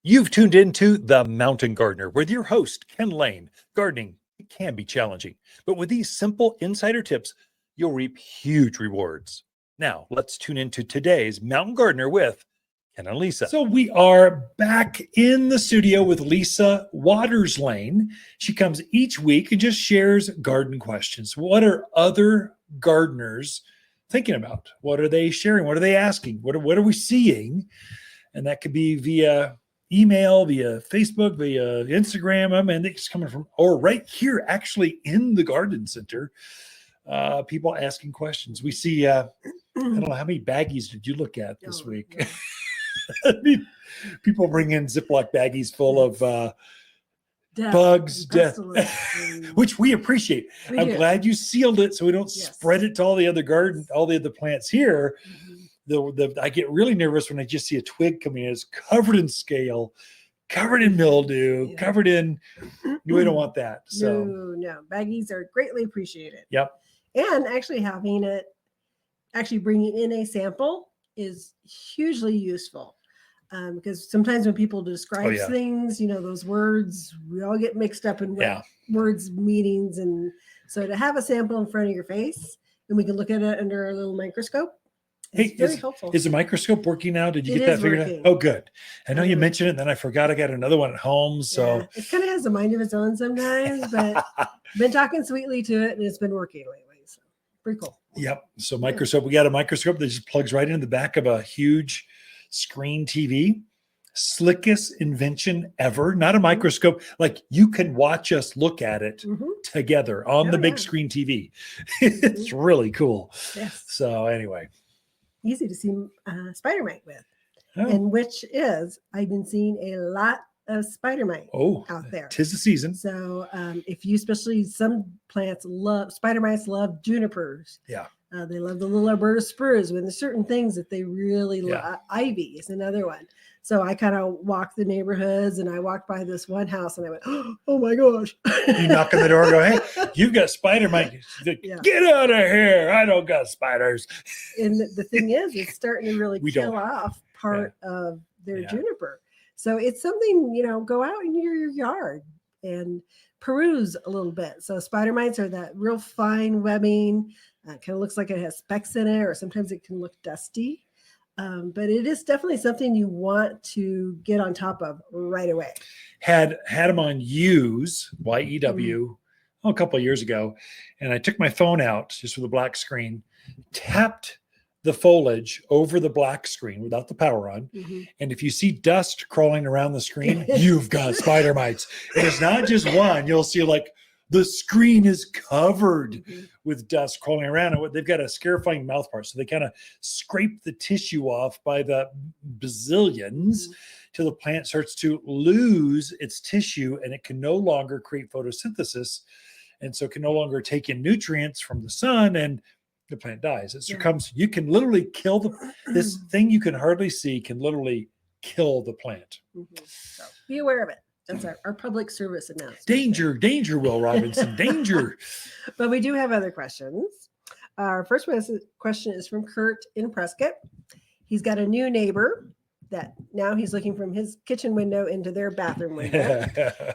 You've tuned into The Mountain Gardener with your host, Ken Lain. Gardening can be challenging, but with these simple insider tips, you'll reap huge rewards. Now, let's tune into today's Mountain Gardener with Ken and Lisa. So we are back in the studio with Lisa Lain. She comes each week and just shares garden questions. What are other gardeners thinking about? What are they sharing? What are they asking? What are we seeing? And that could be via email, via Facebook, via Instagram. I mean, it's coming from, or right here, actually in the garden center, people asking questions. We see, I don't know, how many baggies did you look at this week? No. I mean, people bring in Ziploc baggies full of bugs, death, which we appreciate. I'm glad you sealed it so we don't spread it to all the other plants here. I get really nervous when I just see a twig coming in. It's covered in scale, covered in mildew, covered in. We don't want that. So no, baggies are greatly appreciated. Yep. And actually bringing in a sample is hugely useful because sometimes when people describe things, those words, we all get mixed up in words, meanings, and so to have a sample in front of your face and we can look at it under a little microscope. Hey, very helpful. Is the microscope working now? Did you get that figured out? Oh, good. I know you mentioned it, and then I forgot I got another one at home. So it kind of has a mind of its own sometimes, but been talking sweetly to it, and it's been working lately. So pretty cool. Yep. So microscope, we got a microscope that just plugs right into the back of a huge screen TV. Slickest invention ever. Not a microscope. Like you can watch us look at it together on the big screen TV. It's really cool. Yes. So anyway. Easy to see spider mite with, and which is I've been seeing a lot of spider mite out there. 'Tis the season. So if you, especially some plants spider mites love junipers. Yeah. They love the little Alberta spruce. When there's certain things that they really love. Ivy is another one. So I kind of walked the neighborhoods and I walked by this one house and I went, oh my gosh. You knock on the door and go, hey, you've got spider mite. Get out of here. I don't got spiders. And the thing is, it's starting to really kill off part of their juniper. So it's something, go out in your yard and peruse a little bit. So spider mites are that real fine webbing. Kind of looks like it has specks in it, or sometimes it can look dusty. But it is definitely something you want to get on top of right away. Had them on YEW a couple of years ago, and I took my phone out just with a black screen, tapped the foliage over the black screen without the power on, and if you see dust crawling around the screen, you've got spider mites. And it's not just one. You'll see like the screen is covered with dust crawling around. And they've got a scarifying mouth part. So they kind of scrape the tissue off by the bazillions till the plant starts to lose its tissue and it can no longer create photosynthesis. And so it can no longer take in nutrients from the sun and the plant dies. It succumbs. You can literally kill this thing you can hardly see can literally kill the plant. So be aware of it. That's our public service announcement. Danger, Will Robinson, danger. But we do have other questions. Our first question is from Kurt in Prescott. He's got a new neighbor that now he's looking from his kitchen window into their bathroom window.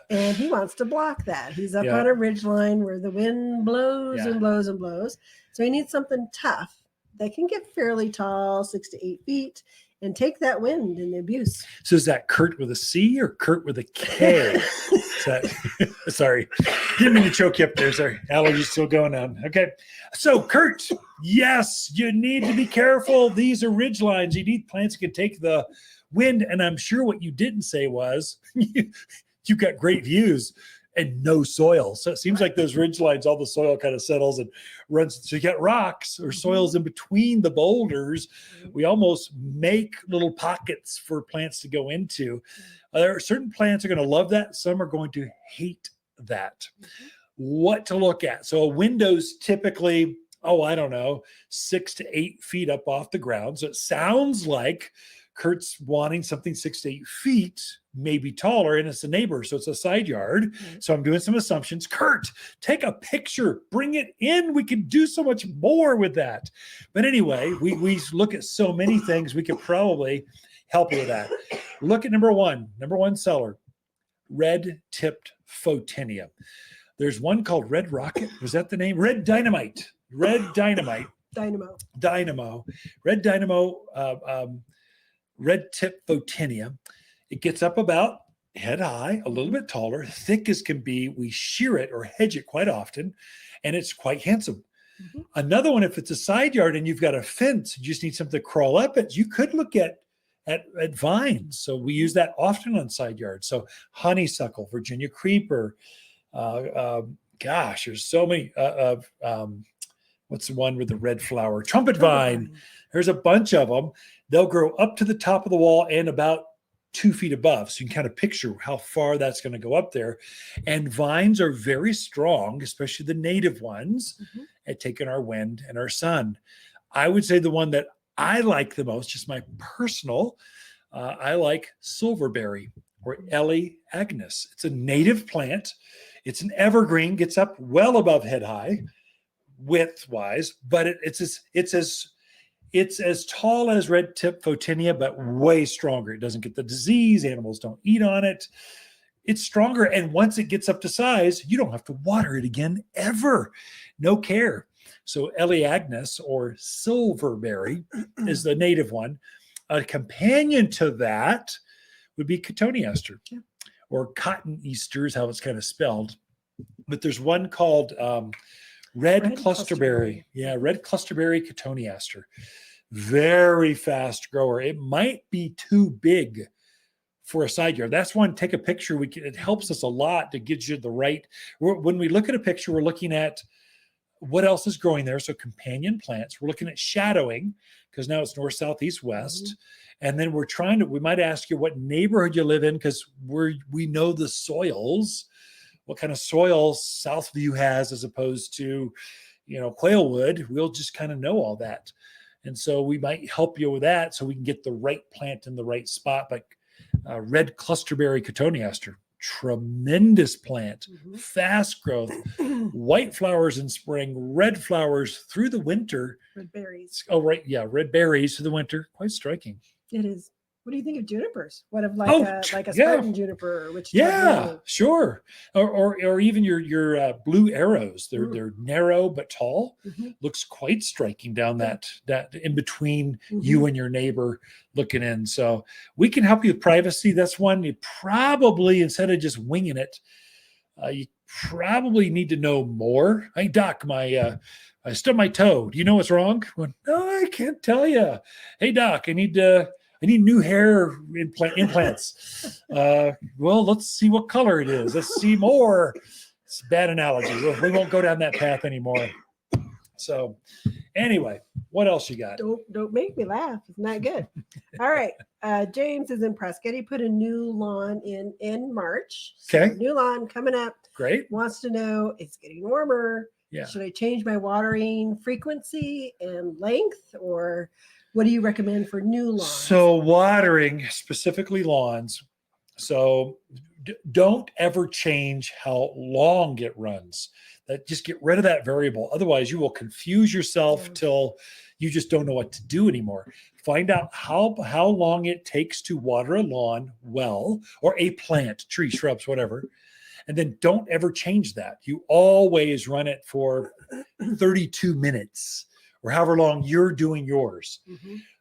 And he wants to block that. He's up on a ridge line where the wind blows and blows and blows. So he needs something tough that can get fairly tall, 6 to 8 feet, and take that wind and the abuse. So is that Kurt with a C or Kurt with a K? Sorry. Didn't mean to choke you up there. Sorry. Allergies still going on. Okay. So Kurt, yes, you need to be careful. These are ridge lines. You need plants that can take the wind. And I'm sure what you didn't say was you got great views and no soil. So it seems like those ridge lines, all the soil kind of settles and runs. So you got rocks or soils in between the boulders. We almost make little pockets for plants to go into. There are certain plants are going to love that. Some are going to hate that. What to look at. So a window's typically, 6 to 8 feet up off the ground. So it sounds like Kurt's wanting something 6 to 8 feet, maybe taller, and it's a neighbor, so it's a side yard. So I'm doing some assumptions. Kurt, take a picture, bring it in. We can do so much more with that. But anyway, we look at so many things. We could probably help you with that. Look at number one seller, red-tipped Photinia. There's one called Red Rocket. Was that the name? Red Dynamite. Red Dynamite. Dynamo. Red Dynamo, red-tipped Photinia. It gets up about head high, a little bit taller, thick as can be. We shear it or hedge it quite often, and it's quite handsome. Mm-hmm. Another one, if it's a side yard and you've got a fence, you just need something to crawl up it, you could look at vines. So we use that often on side yards. So honeysuckle, Virginia creeper. Gosh, there's so many. What's the one with the red flower? Trumpet vine. There's a bunch of them. They'll grow up to the top of the wall and about 2 feet above. So you can kind of picture how far that's going to go up there. And vines are very strong, especially the native ones, at taking our wind and our sun. I would say the one that I like the most, just my personal, I like silverberry or Ellie Agnes. It's a native plant. It's an evergreen, gets up well above head high, width-wise, but it's as tall as red-tip Photinia, but way stronger. It doesn't get the disease. Animals don't eat on it. It's stronger. And once it gets up to size, you don't have to water it again ever. No care. So Ellie Agnes or silverberry is the native one. A companion to that would be cotoneaster or cotton Easter is how it's kind of spelled. But there's one called red clusterberry. Yeah, red clusterberry cotoneaster. Very fast grower. It might be too big for a side yard. That's one, take a picture. It helps us a lot to get you the right. When we look at a picture, we're looking at what else is growing there. So companion plants. We're looking at shadowing because now it's north, south, east, west. And then we might ask you what neighborhood you live in because we know the soils, what kind of soil Southview has as opposed to, Quailwood. We'll just kind of know all that. And so we might help you with that so we can get the right plant in the right spot. But red clusterberry cotoneaster, tremendous plant, fast growth, white flowers in spring, red flowers through the winter. Red berries. Oh, right. Yeah. Red berries through the winter. Quite striking. It is. What do you think of junipers? What of like a Spartan juniper? Which sure. Or even your blue arrows. They're narrow but tall. Looks quite striking down that in between you and your neighbor looking in. So we can help you with privacy. That's one you probably, instead of just winging it, you probably need to know more. Hey doc, I stubbed my toe. Do you know what's wrong? Well, no, I can't tell you. Hey doc, I need new hair implants. Well, let's see what color it is. Let's see more. It's a bad analogy. We won't go down that path anymore. So anyway, what else you got? Don't make me laugh. It's not good. All right. James is in Prescott. He put a new lawn in March. Okay. So new lawn coming up. Great. Wants to know, it's getting warmer. Yeah. Should I change my watering frequency and length, or what do you recommend for new lawns? So watering, specifically lawns. So don't ever change how long it runs. Just get rid of that variable. Otherwise, you will confuse yourself till you just don't know what to do anymore. Find out how long it takes to water a lawn well, or a plant, tree, shrubs, whatever. And then don't ever change that. You always run it for 32 minutes. Or however long you're doing yours.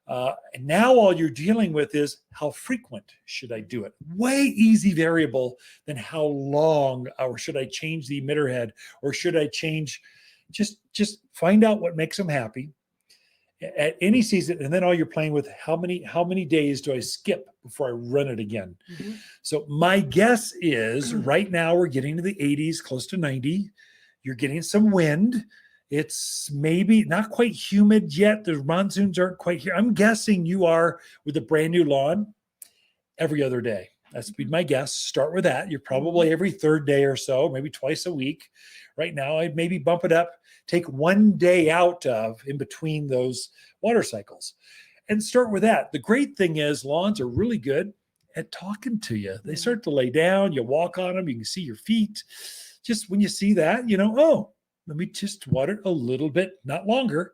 And now all you're dealing with is how frequent should I do it? Way easy variable than how long, or should I change the emitter head, or should I change, just find out what makes them happy at any season. And then all you're playing with, how many days do I skip before I run it again? So my guess is right now we're getting to the 80s, close to 90. You're getting some wind. It's maybe not quite humid yet. The monsoons aren't quite here. I'm guessing you are with a brand new lawn every other day. That's be my guess. Start with that. You're probably every third day or so, maybe twice a week. Right now, I'd maybe bump it up. Take one day out of in between those water cycles and start with that. The great thing is lawns are really good at talking to you. They start to lay down. You walk on them. You can see your feet. Just when you see that, let me just water a little bit, not longer,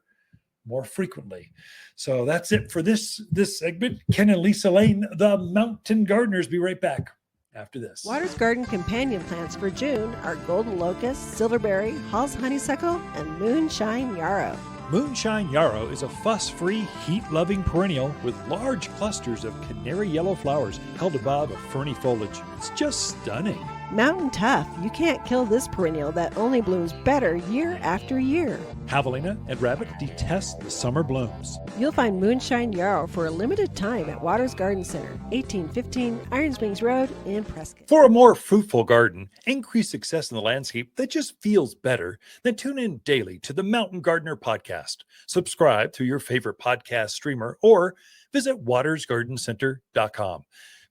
more frequently. So that's it for this segment. Ken and Lisa Lain, the Mountain Gardeners. Be right back after this. Waters Garden companion plants for June are golden locust, silverberry, Hall's honeysuckle, and moonshine yarrow. Moonshine yarrow is a fuss-free, heat-loving perennial with large clusters of canary yellow flowers held above a ferny foliage. It's just stunning. Mountain tough, you can't kill this perennial that only blooms better year after year. Javelina and rabbit detest the summer blooms. You'll find moonshine yarrow for a limited time at Waters Garden Center, 1815 Iron Springs Road in Prescott. For a more fruitful garden, increased success in the landscape that just feels better, then tune in daily to the Mountain Gardener podcast. Subscribe through your favorite podcast streamer or visit watersgardencenter.com.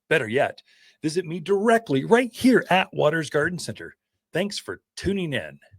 Better yet, visit me directly right here at Waters Garden Center. Thanks for tuning in.